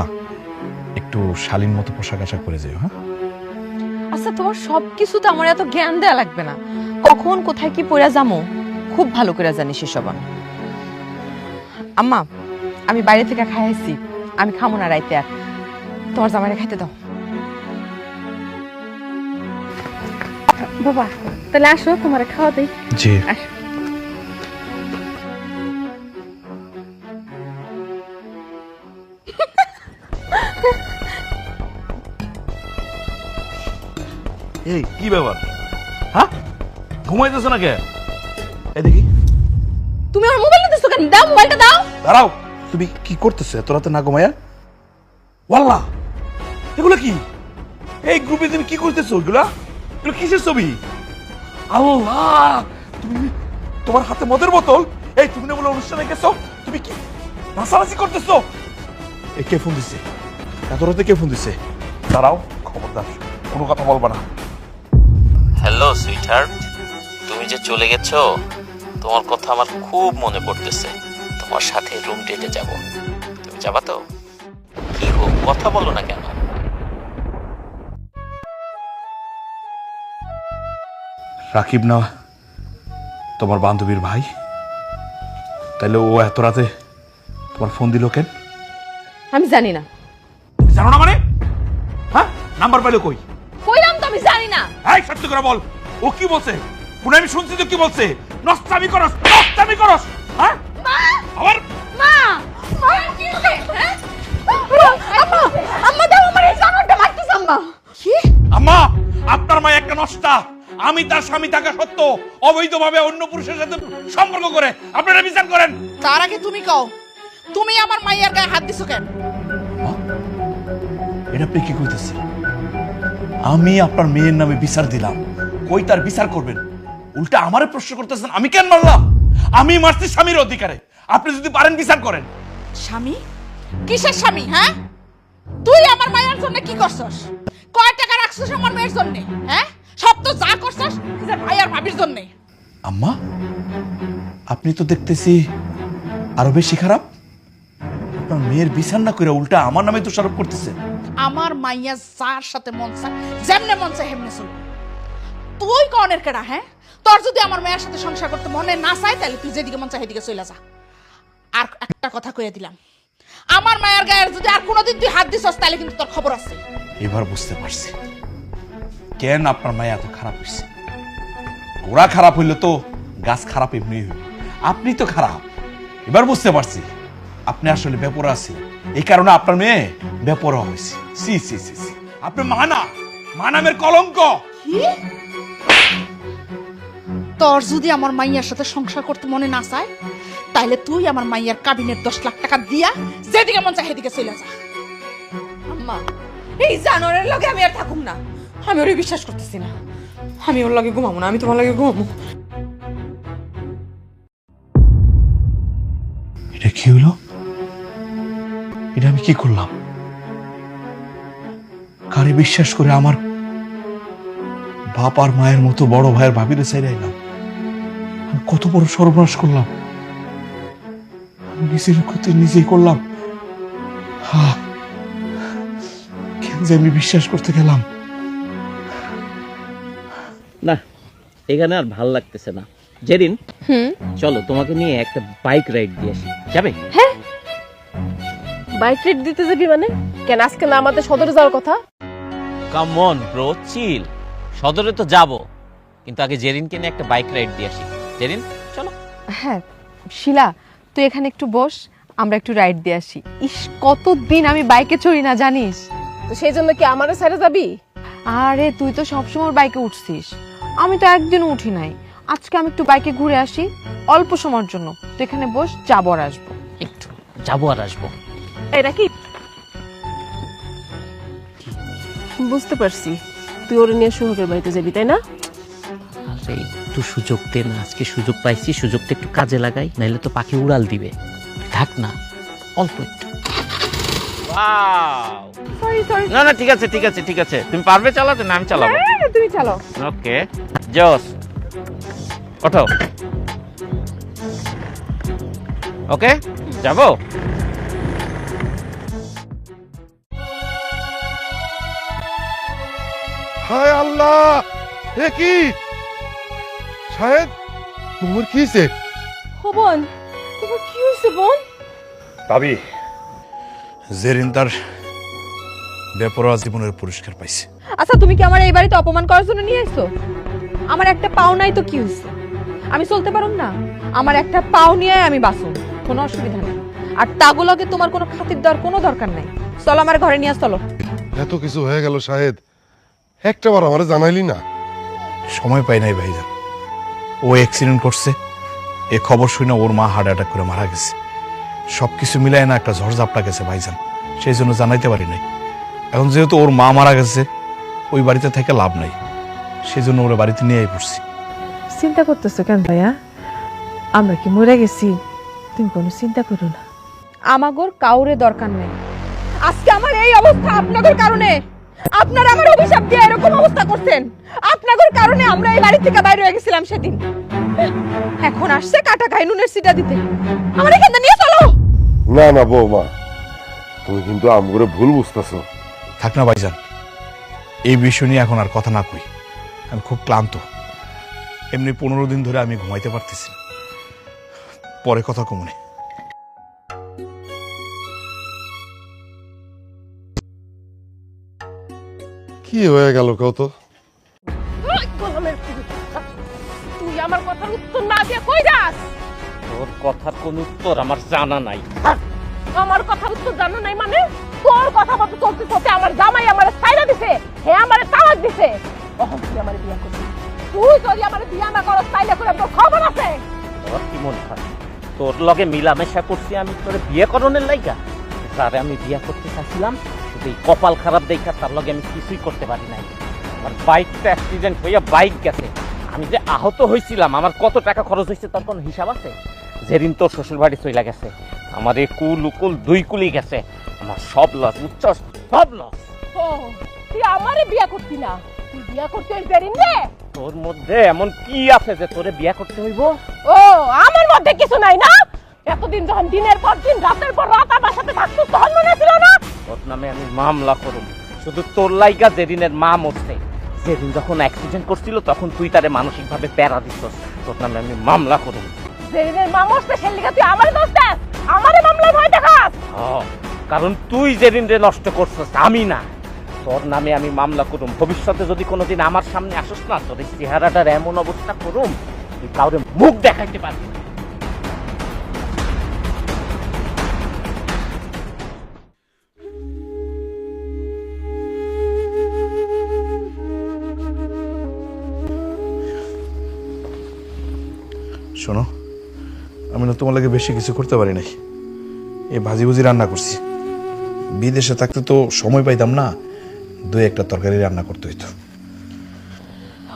একটু শালীন মতো পোশাক আশাক পরে যাও। হ্যাঁ আচ্ছা, তোমার সবকিছু তো আমার এত জ্ঞান দেয়া লাগবে না। কখন কোথায় কি পড়া যামো খুব ভালো করে জানি সেসব আমি। আম্মা আমি বাইরে থেকে খাইছি, আমি খামো না রাইতে। আর তোমার জামাইরে খাইতে দাও। বাবা তাহলে আসো, তোমার খাওয়া দেই। জি। এই কি ব্যাপার? হ্যাঁ, ঘুমাইতেছ না কে? এই দেখি। তুমি আমার মোবাইল নিতেছো কেন? দাও মোবাইলটা দাও। দাঁড়াও, তুমি কি করতেছো এত রাতে না ঘুমায়া? ওয়াল্লা, এগুলো কি? এই গ্রুপে তুমি কি করতেছো? এগুলো কিসের ছবি? আল্লাহ, তুমি তোমার হাতে মদের বোতল। এই তুমি না বলে অনুষ্ঠানে গেছো, তুমি কি নাচানাচি করতেছো? এ কে ফোন দিছে? এত রাতে কে ফোন দিছে? দাঁড়াও, খবরদার কোনো কথা বলবা না। হ্যালো সুইটহার্ট, তুমি যে চলে গেছো, তোমার কথা আমার খুব মনে পড়তেছে। তোমার সাথে রুম ডেটে যাব, তুমি যাবা তো? কি হোক, কথা বলো না কেন? রাকিব না তোমার বান্ধবীর ভাই? তাইলে ও এত রাতে তোমার ফোন দিল কেন? আমি জানি না। তুমি জানো না মানে? হ্যাঁ, নাম্বার পাইলো কই? কইলাম তো আমি জানি না। এই সত্যি করে বল, ও কি বলছে? পুনে আমি শুনছি তো কি বলছে? নষ্টামি করস, নষ্টামি করস। হ্যাঁ আবার মা মা কি হইছে? হ্যাঁ আম্মা, আম্মা দাও আমার এই জানোটা লাগতেছে। আম্মা কি? আম্মা, আপনার মা একটা নষ্টা। আমি তার স্বামী থাকা সত্ত্বেও অবৈধভাবে অন্য পুরুষের সাথে সম্পর্ক করে আপনারা বিচার করেন। তার আগে তুমি কও, তুমি আমার মাইয়ার গায়ে হাত দিছো কেন? এটা আপনি কি কইতেছেন? আমি আপনার মেয়ের নামে বিচার দিলাম, কই তার বিচার করবেন? উল্টা আমারে প্রশ্ন করতেছেন আমি কেন মারলাম? আমি মারছি স্বামীর অধিকারে, আপনি যদি পারেন বিচার করেন। স্বামী? কিসের স্বামী? হ্যাঁ, তুই আমার মায়ের জন্য কি করছস? কয় টাকা রাখছস আমার মেয়ের জন্য? হ্যাঁ, সব তো যা করছস নিজের ভাই আর ভাবির জন্য। আম্মা, আপনি তো দেখতেছি আরো বেশি খারাপ। আপনার মেয়ের বিচার না করে উল্টা আমার নামে দোষারোপ করতেছেন। আমার মাইয়া যার সাথে মন চায়, যেমনে মন চায় হেমনে চল। তুই কনের কেডা? হ্যাঁ, তোর যদি আমার মেয়ের সাথে সংসার করতে মনে না চায়, তাহলে তুই যেদিকে মন চায় সেদিকে চলে যা। আর একটা কথা কইয়া দিলাম, আমার মায়ের গায়ের যদি আর কোনোদিন তুই হাত দিছস, তাহলে কিন্তু তোর খবর আছে। এবার বুঝতে পারছি কেন আপনার মায়া এত খারাপ হয়েছে। গোড়া খারাপ হইলে তো গাছ খারাপ এমনি হইবে, আপনি তো খারাপ। এবার বুঝতে পারছি আপনি আসলে বেপরোয়া ছিলেন, এই কারণে আপনার মেয়ে বেপরোয়া হয়েছে। সি সি সি সি, আপনি মা নামের কলঙ্ক। কি? তোর যদি আমার মাইয়ার সাথে সংসার করতে মনে না চায়, তাইলে তুই আমার মাইয়ার কাবিনের 10 লাখ টাকা দিয়া যেদিকে মন চায় সেদিকে চলে যা। আম্মা, এই জানোয়ারের লগে আমি আর থাকুম না। আমি ওরে বিশ্বাস করতেছি না। আমি ওর লগে ঘুমাবো না, আমি তোমার লগে ঘুমাবো। এটা কি হলো? এটা আমি কি করলাম? কারে বিশ্বাস করে আমার বাপ আর মায়ের মতো বড় ভাইয়ের ভাবিরে চাইলে এলাম? আমি কত বড় সর্বনাশ করলাম! আমি নিজের ক্ষতি নিজেই করলাম। কেন যে আমি বিশ্বাস করতে গেলাম? না, এখানে আর ভাল লাগতেছে না। জেরিন, চলো তোমাকে নিয়ে একটা বাইক রাইড দিয়ে আসি। যাবে? বাইক রেট দিতে যাবি মানে? কেন আজকে না আমাদের সদরে যাওয়ার কথা? কাম অন ব্রো, চিল। সদরে তো যাব, কিন্তু আগে জেরিনকে নিয়ে একটা বাইক রাইড দিয়ে আসি। জেরিন, চলো। হ্যাঁ শিলা, তুই এখানে একটু বস, আমরা একটু রাইড দিয়ে আসি। ইস, কতদিন আমি বাইকে চড়ি না জানিস। তো সেই জন্য কি আমারও সাইডে যাবি? আরে তুই তো সবসময় বাইকে উঠছিস, আমি তো একদিনও উঠি নাই। আজকে আমি একটু বাইকে ঘুরে আসি অল্প সময়ের জন্য। তুই এখানে বস, যাবো আর আসবো। একটু যাবো আর আসবো। এটা কি? বুঝতে পারছি, তুই ওরে নিয়ে সোহাগের বাড়িতে যাবি, তাই না? আরে একটু সুযোগ দে না, আজকে সুযোগ পাইছি, সুযোগটা একটু কাজে লাগাই, নাইলে তো পাখি উড়াল দিবে। থাক না, অল্প একটু। না না, ঠিক আছে ঠিক আছে ঠিক আছে, তুমি পারবে চালাতে? না আমি চালাবো। তুমি চলো। ওকে, জোস, ওঠো। ওকে, যাবো। হায় আল্লাহ, এ কি শাহেদ? তোমার কি হয়েছে? বোন, তোমার কি হয়েছে বোন? ভাবি, জেরিন তার বেপরোয়া জীবনের পুরস্কার পাইছে। আচ্ছা, তুমি কি আমার এই বাড়িতে অপমান করার জন্য নিয়ে আসছো? আমার একটা পাও নাই তো কি হয়েছে? আমি চলতে পারুম না? আমার একটা পাও নিয়ে আমি বাসুম, কোনো অসুবিধা নেই। আর তাগুলোকে তোমার কোনো খাতির দেওয়ার কোনো দরকার নাই। চলো আমার ঘরে নিয়ে চলো। এত কিছু হয়ে গেল শাহেদ, একটাবার আমারে জানাইলি না? সময় পাই নাই ভাইজান। ও অ্যাক্সিডেন্ট করছে, এ খবর শুনে ওর মা হার্ট অ্যাটাক করে মারা গেছে। সবকিছু মিলায় না একটা ঝড়ঝাপটা গেছে ভাইজান, সেই জন্য জানাইতে পারি নাই। এখন যেহেতু ওর মা মারা গেছে, ওই বাড়িতে থেকে লাভ নাই, সেই জন্য ওরা বাড়িতে নিয়ে পড়ছি। চিন্তা করতেছো কেন ভাইয়া? আমরা কি মরে গেছি? তুমি কোনো চিন্তা করো না। আমাগর কাউরে দরকার নেই। আজকে আমার এই অবস্থা আপনাদের কারণে। আপনারা আমার অভিশাপ দিয়ে এরকম অবস্থা করছেন। আপনাদের কারণে আমরা এই বাড়ি থেকে বাইরে হয়ে গেছিলাম সেদিন। এখন আসছে কাটা খাই নুনের সিটা দিতে। আমার এখান থেকে নিয়ে চলো। না না বৌমা, তুমি কিন্তু আমগরে ভুল বুঝতেছো। থাক না ভাইজান, এই বিষয় নিয়ে এখন আর কথা না কই। আমি খুব ক্লান্ত, এমনি 15 দিন ধরে আমি ঘুমাইতে পারতেছি না। পরে কথা কমনে। কি হয়ে গেল কত? তুই আমার কথার উত্তর না দিয়ে কই যাস? তোর কথার কোন উত্তর আমার জানা নাই। আমার কথার উত্তর জানো নাই মানে? তোর কথা মতো চলতে চলতে আমার জামাই আমারে ছাইরা দিছে, হে আমারে তালাক দিছে। তখন তুই আমারে বিয়া করবি? তুই যদি আমারে বিয়া না করস তাইলে করে তোর খবর আছে। তোর কি মনে হয় তোর লগে মিলামেশা করছি আমি তোর বিয়ে করণের লাইগা? তারে আমি বিয়ে করতে চাইছিলাম, শুধু এই কপাল খারাপ দেখা তার লগে আমি কিছুই করতে পারি নাই। আমার বাইকটা অ্যাক্সিডেন্ট হইয়া বাইক গেছে। আমি যে আহত হয়েছিলাম, আমার কত টাকা খরচ হয়েছে তার কোনো হিসাব আছে? যেদিন তোর শ্বশুর বাড়ি চলে গেছে, আমার এ কুল উকুল দুই কুলি গেছে। আমার সব লস, বুঝছস? সব লস। ও তুই আমারে বিয়া করতি না, তুই বিয়া করতে ওই বেরিন রে। তোর মধ্যে এমন কি আছে যে তোরে বিয়ে করতে হইব? ও আমার মধ্যে কিছু নাই না? এতদিন যখন দিনের পর দিন রাতের পর রাত আমার সাথে থাকতো তখন মনে ছিল না? তোর নামে আমি মামলা করব, শুধু তোর লাইগা। যেদিনের মা মরছে, যেদিন যখন অ্যাক্সিডেন্ট করছিল তখন তুই তারে মানসিকভাবে প্যারা দিছস, তোর নামে আমি মামলা করব। যেদিনের মামসতে সেলিগা তুই আমারে দোষ দেস, আমারে মামলায় ভয় দেখাস। কারণ তুই যেদিন রে নষ্ট করছস, আমি না। তোর নামে আমি মামলা করুম। ভবিষ্যতে যদি কোনোদিন আমার সামনে আসস না, তোর এই চেহারাটার এমন অবস্থা করুম তুই কাউরে মুখ দেখাইতে পারবি না। শোনো, আমি না তোমার লাগে বেশি কিছু করতে পারি নাই। এই ভাজি ভুজি রান্না করছি। বিদেশে থাকতে তো সময় পাইতাম না, দুই একটা তরকারি রান্না করতে হইতো।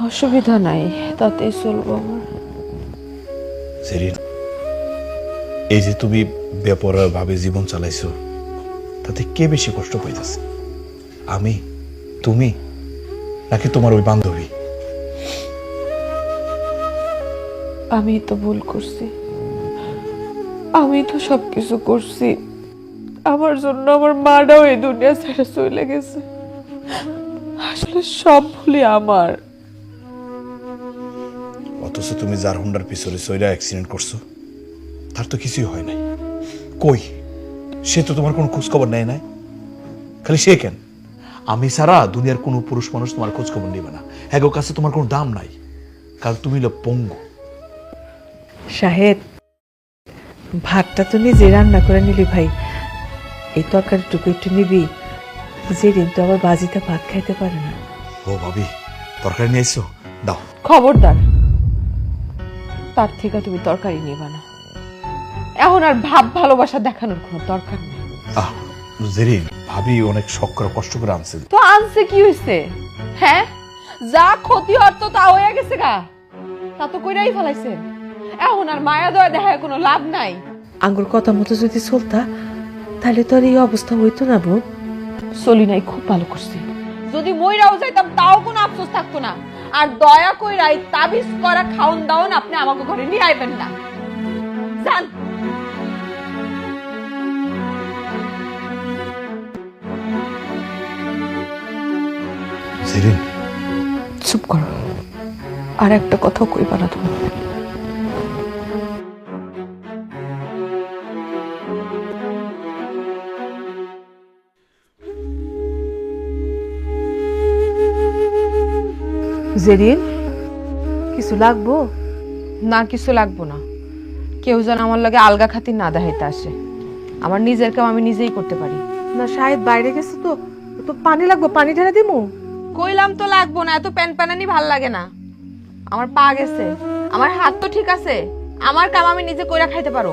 অসুবিধা নাই, তাতেই চলবো আমার। সেরিন, এই যে তুমি বেপরোয়া ভাবে জীবন চালাইছো, তাতে কে বেশি কষ্ট পাইতেছে? আমি, তুমি, নাকি তোমার ওই বান্ধবী? আমি তো ভুল করছি, আমি তো সবকিছু করছি। আমার জন্য আমার মাটাও এই দুনিয়া ছেড়ে চলে গেছে। আসলে সব ভুলই আমার। অথচ তুমি যার হুন্ডার পিছনে সইরা অ্যাক্সিডেন্ট করছো, তার তো কিছুই হয় নাই। কই, সে তো তোমার কোনো খোঁজ খবর নেয় নাই। খালি সে কেন, আমি ছাড়া দুনিয়ার কোনো পুরুষ মানুষ তোমার খোঁজ খবর নেবে না। এগো কাছে তোমার কোনো দাম নাই, কারণ তুমি হলো পঙ্গু। শাহেদ, ভাতটা তো নিজে রান্না করে নিলি ভাই। এই তরকারিটুকু একটু নিবি, যেদিন তো আবার বাজিতে ভাত খাইতে পারে না। ও ভাবি, তরকারি নিয়ে এসো, দাও। খবরদার, তার থেকে তুমি তরকারি নিবা না। এখন আর ভাব ভালোবাসা দেখানোর কোনো দরকার নেই। আহ জেরিন, ভাবি অনেক শখ করে কষ্ট করে আনছে। তো আনছে কি হইছে? হ্যাঁ, যা ক্ষতি হওয়ার তো তা হয়ে গেছে গা, তা তো কইরাই ফেলাইছে। এখন আর মায়া দয়া দেখায় কোনো লাভ নাই। আঙ্গুর কথা মতো যদি চলতা, তাহলে তো আর এই অবস্থা হইতো না বোন। চলি নাই, খুব ভালো করছি। যদি মইরাও যাইতাম তাও কোনো আফসোস থাকতো না। আর দয়া কইরাই তাবিজ করা খাওন দাওন আপনি আমাকে ঘরে নিয়ে আইবেন না। যান। জেরিন, চুপ করো, আর একটা কথাও কইবা না তুমি। জেরিন, কিছু লাগবো? না, কিছু লাগবো না। কেউ যেন আমার লাগে আলগা খাতির না দেখাইতে আসে। আমার নিজের কাম আমি নিজেই করতে পারি। না, শাহেদ বাইরে গেছে তো, তো পানি লাগবো, পানি ঢেলে দিমু। কইলাম তো লাগবো না, এত প্যান প্যানানি ভাল লাগে না। আমার পা গেছে, আমার হাত তো ঠিক আছে, আমার কাম আমি নিজে কইরা খাইতে পারো।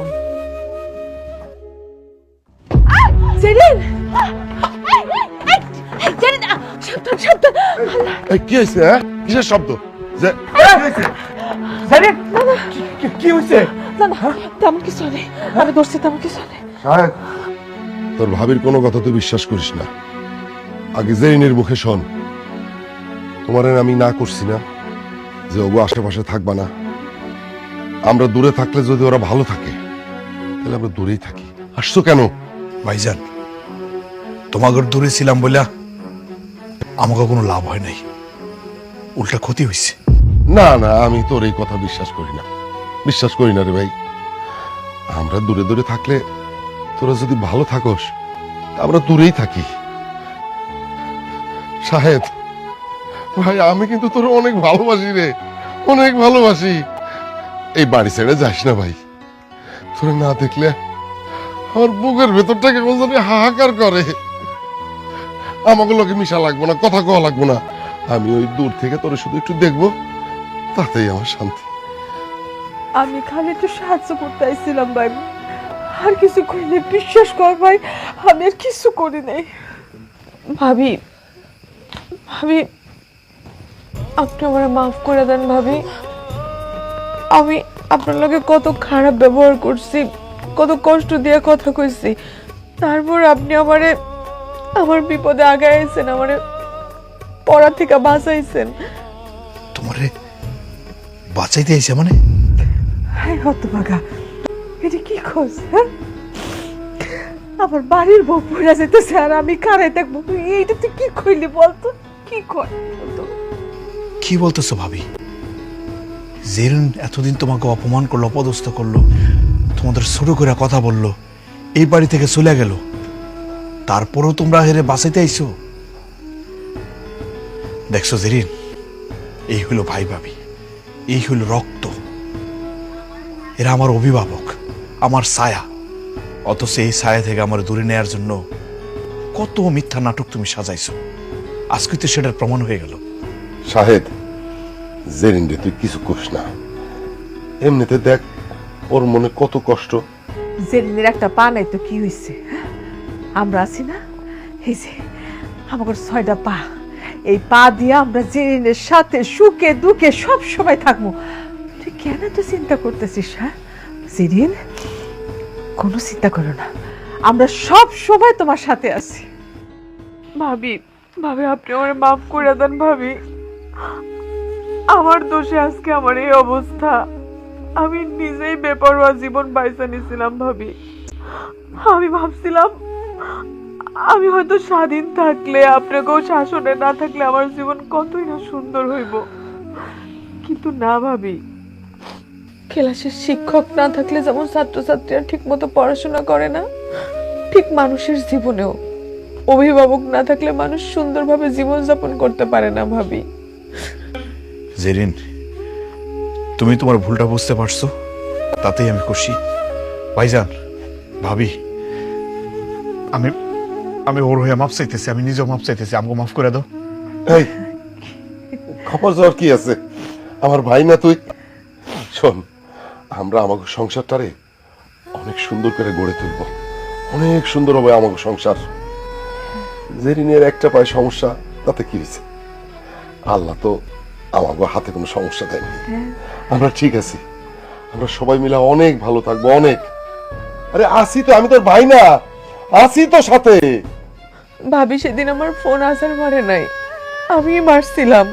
জেরিন, জেরিন, সাবধান সাবধান। এই কি হয়েছে? কিসের শব্দ? যে কি হয়েছে? না না, তেমন কিছু নেই, আমি ধরছি, তেমন কিছু নেই। সাহেব, তোর ভাবির কোনো কথা তুই বিশ্বাস করিস না। আগে জেরিনের মুখে শোন। তোমার আমি না করছি না যে ওগো আশেপাশে থাকবা না। আমরা দূরে থাকলে যদি ওরা ভালো থাকে, তাহলে আমরা দূরেই থাকি। আসছো কেন? ভাইজান, তোমাকে দূরে ছিলাম বলে আমাকে কোনো লাভ হয় নাই, উল্টা ক্ষতি হয়েছে। না না, আমি তোর এই কথা বিশ্বাস করি না, বিশ্বাস করি না রে ভাই। আমরা দূরে দূরে থাকলে তোরা যদি ভালো থাকোস, আমরা দূরেই থাকি। শাহেদ ভাই, আমি কিন্তু তোর অনেক ভালোবাসি রে, অনেক ভালোবাসি। এই বাড়ি ছেড়ে যাস না ভাই। তোরা না দেখলে আমার বুকের ভেতরটা কেমন জানি হাহাকার করে। আমাকে লোকে মিশা লাগবো না, কথা কওয়া লাগবো না। আমি ওই দূর থেকে তোরে শুধু একটু দেখবো, তাতেই আমার শান্তি। আমি খালি একটু সাহায্য করতে আইছিলাম ভাই, আর কিছু করি নাই। বিশ্বাস কর ভাই, আমি আর কিছু করি নাই। ভাবি, ভাবি, আপনি আমার মাফ করে দেন ভাবি। আমি আপনার লগে কত খারাপ ব্যবহার করছি, কত কষ্ট দিয়ে কথা কইছি, তারপর আপনি আমারে আমার বিপদে আগাইছেন, আমারে পড়া থেকে বাঁচাইছেন। তোমারে বাঁচাইতে আইছে মানে? হাই হতভাগা, এটা কি খোঁজ? হ্যাঁ, আমার বাড়ির বউ পড়ে যেতেছে আর আমি কারাই থাকবো। এইটা তুই কি কইলি বলতো? কি কয় বলতো? কি বলতেছো ভাবি? জেরিন এতদিন তোমাকে অপমান করলো, অপদস্থ করলো, তোমাদের ছোট করে কথা বললো, এই বাড়ি থেকে চলে গেল, তারপরেও তোমরা হেরে বাঁচাইতে আইছো? দেখছো জেরিন, এই হইল ভাই ভাবি, এই হইল রক্ত। এরা আমার অভিভাবক, আমার ছায়া। অথচ এই ছায়া থেকে আমার দূরে নেয়ার জন্য কত মিথ্যা নাটক তুমি সাজাইছো। আজকে তো সেটার প্রমাণ হয়ে গেল। শাহেদ, জেরিন রে তুই কিছু করিস না। এমনিতে দেখ, ওর মনে কত কষ্ট। জেরিনের একটা পা নাই তো কি হয়েছে? আমরা আছি না, এই যে আমার 6টা পা, এই পা দিয়ে আমরা জেরিনের সাথে সুখে দুঃখে সব সময় থাকবো। তুই কেন তো চিন্তা করতেছিস? হ্যাঁ জেরিন, কোনো চিন্তা করো না, আমরা সব সময় তোমার সাথে আছি। ভাবি, ভাবি আপনি আমার মাফ করে দেন ভাবি। আমার দোষে আজকে আমার এই অবস্থা। আমি নিজেই বেপরোয়া জীবন বাইসা নিছিলাম ভাবি। আমি ভাবছিলাম আমি হয়তো স্বাধীন থাকলে, আপনাকেও শাসনে না থাকলে আমার জীবন কতই না সুন্দর হইব, কিন্তু না ভাবি। ক্লাসের শিক্ষক না থাকলে যেমন ছাত্রছাত্রীরা ঠিক মতো পড়াশোনা করে না, ঠিক মানুষের জীবনেও অভিভাবক না থাকলে মানুষ সুন্দরভাবে জীবনযাপন করতে পারে না ভাবি। জেরিন, তুমি তোমার ভুলটা বুঝতে পারছো, তাতেই আমি খুশি। ভাইজান, ভাবি, আমি আমি ওর হয়ে মাপ চাইতেছি, আমি নিজেও মাপ চাইতেছি, আমাকে মাফ করে দাও। এই খবর যাওয়ার কি আছে, আমার ভাই না তুই? শোন, আমরা আমাকে সংসারটারে অনেক সুন্দর করে গড়ে তুলব, অনেক সুন্দর হবে আমাকে সংসার। জেরিনের একটা পায়ে সমস্যা, তাতে কি হয়েছে? আল্লাহ তো আমাকে হাতে কোনো সমস্যা দেয়নি। আমরা ঠিক আছি, আমরা সবাই মিলে অনেক ভালো থাকবো, অনেক। আরে আসি তো, আমি তোর ভাই না, আসি তো সাথে। ভাবি সেদিন আমার ফোন আসার মারে নাই, আমি মারছিলাম।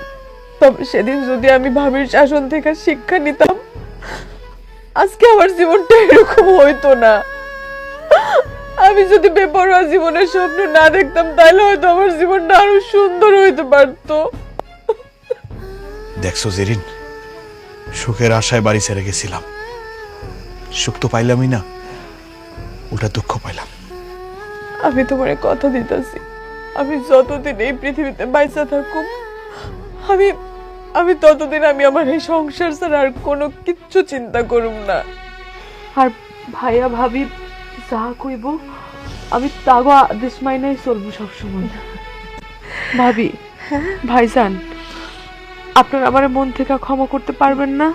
তবে সেদিন যদি আমি ভাবির শাসন থেকে শিক্ষা নিতাম, আজকে আমার জীবনটা এরকম হইতো না। আমি যদি বেপরোয়া জীবনের স্বপ্ন না দেখতাম, তাহলে হয়তো আমার জীবনটা আরো সুন্দর হইতে পারতো। দেখছো জেরিন, সুখের আশায় বাড়ি ছেড়ে গেছিলাম, সুখ তো পাইলামই না, ওটা দুঃখ পাইলাম। আমি তোমার কথা দিতেছি, আমি যতদিন এই পৃথিবীতে বাইচা থাকুম, আমি আমি ততদিন আমি আমার এই সংসার ছাড়া আর কোনো কিচ্ছু চিন্তা করুম না। আর ভাইয়া ভাবি যা কইব আমি তাগো আদেশ মাইনাই চলবো সবসময়। ভাবি, ভাইজান, আপনার আমার মন থেকে ক্ষমা করতে পারবেন না?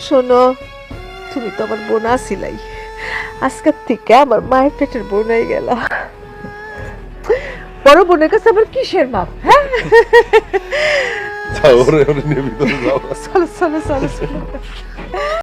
শোনো, তুমি তো আমার বোন আছিলাই, আজকের থেকে আমার মায়ের পেটের বোন হয়ে গেল। বড় বোনের কাছে আমার কিসের মাপ? হ্যাঁ, যাও, ওরে ওরে নিয়ে ভিতরে যাও। চলো চলো চলো চলো।